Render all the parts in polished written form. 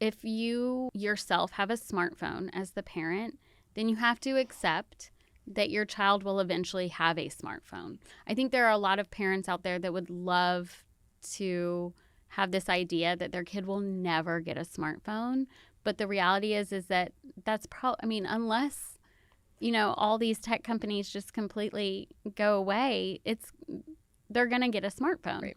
if you yourself have a smartphone as the parent, then you have to accept that your child will eventually have a smartphone. I think there are a lot of parents out there that would love to have this idea that their kid will never get a smartphone. But the reality is that that's unless, all these tech companies just completely go away, they're going to get a smartphone. Right.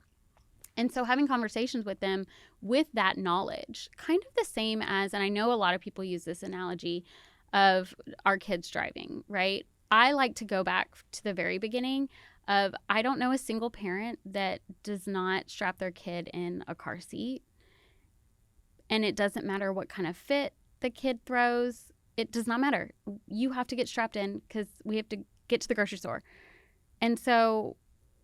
And so having conversations with them with that knowledge, kind of the same as, and I know a lot of people use this analogy of our kids driving, right? I like to go back to the very beginning of, I don't know a single parent that does not strap their kid in a car seat. And it doesn't matter what kind of fit the kid throws. It does not matter. You have to get strapped in because we have to get to the grocery store. And so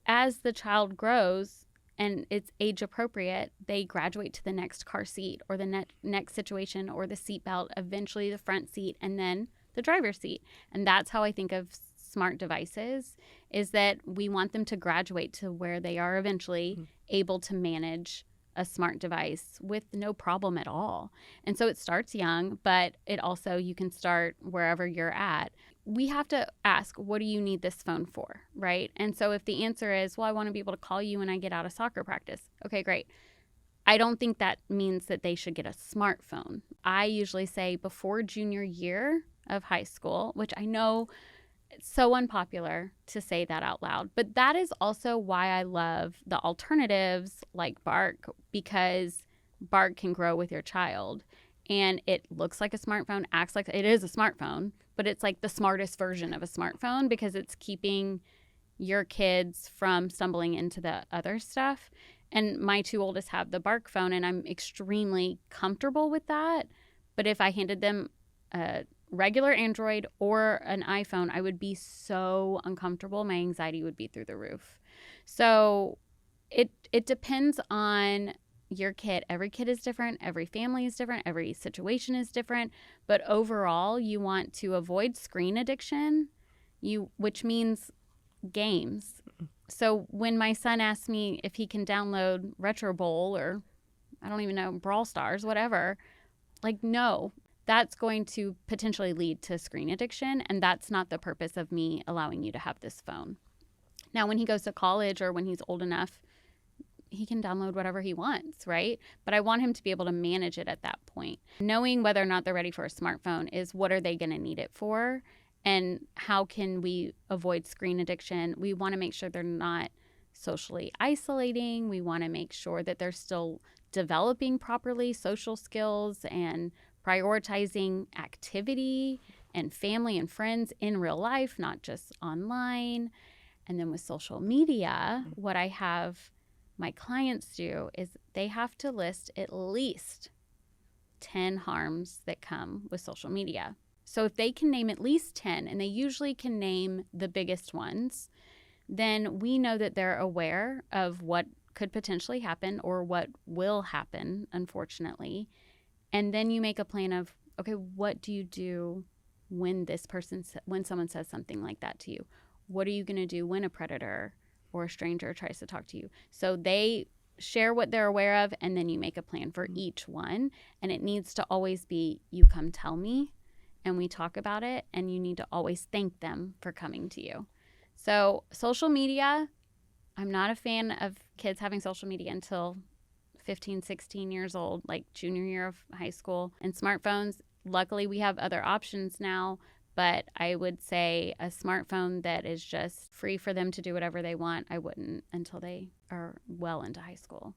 as the child grows and it's age appropriate, they graduate to the next car seat or the next situation, or the seat belt, eventually the front seat, and then the driver's seat. And that's how I think of smart devices, is that we want them to graduate to where they are eventually able to manage a smart device with no problem at all. And so it starts young, but it also, you can start wherever you're at. We have to ask, what do you need this phone for, right? And so if the answer is, well, I want to be able to call you when I get out of soccer practice. Okay, great. I don't think that means that they should get a smartphone. I usually say before junior year of high school, which I know it's so unpopular to say that out loud, but that is also why I love the alternatives like Bark, because Bark can grow with your child. And it looks like a smartphone, acts like it is a smartphone, but it's like the smartest version of a smartphone because it's keeping your kids from stumbling into the other stuff. And my two oldest have the Bark phone, and I'm extremely comfortable with that. But if I handed them a regular Android or an iPhone, I would be so uncomfortable. My anxiety would be through the roof. So it depends on your kid. Every kid is different. Every family is different. Every situation is different. But overall, you want to avoid screen addiction, which means games. So when my son asks me if he can download Retro Bowl or, I don't even know, Brawl Stars, whatever, like, no, that's going to potentially lead to screen addiction. And that's not the purpose of me allowing you to have this phone. Now, when he goes to college or when he's old enough, he can download whatever he wants, right? But I want him to be able to manage it at that point. Knowing whether or not they're ready for a smartphone is, what are they going to need it for? And how can we avoid screen addiction? We want to make sure they're not socially isolating. We want to make sure that they're still developing properly social skills and prioritizing activity and family and friends in real life, not just online. And then with social media, what I have my clients do is they have to list at least 10 harms that come with social media. So if they can name at least 10, and they usually can name the biggest ones, then we know that they're aware of what could potentially happen or what will happen, unfortunately. And then you make a plan of, okay, what do you do when someone says something like that to you? What are you going to do when a predator or a stranger tries to talk to you? So they share what they're aware of, and then you make a plan for each one. And it needs to always be, you come tell me, and we talk about it, and you need to always thank them for coming to you. So social media, I'm not a fan of kids having social media until 15, 16 years old, like junior year of high school. And smartphones, luckily we have other options now, but I would say a smartphone that is just free for them to do whatever they want, I wouldn't until they are well into high school.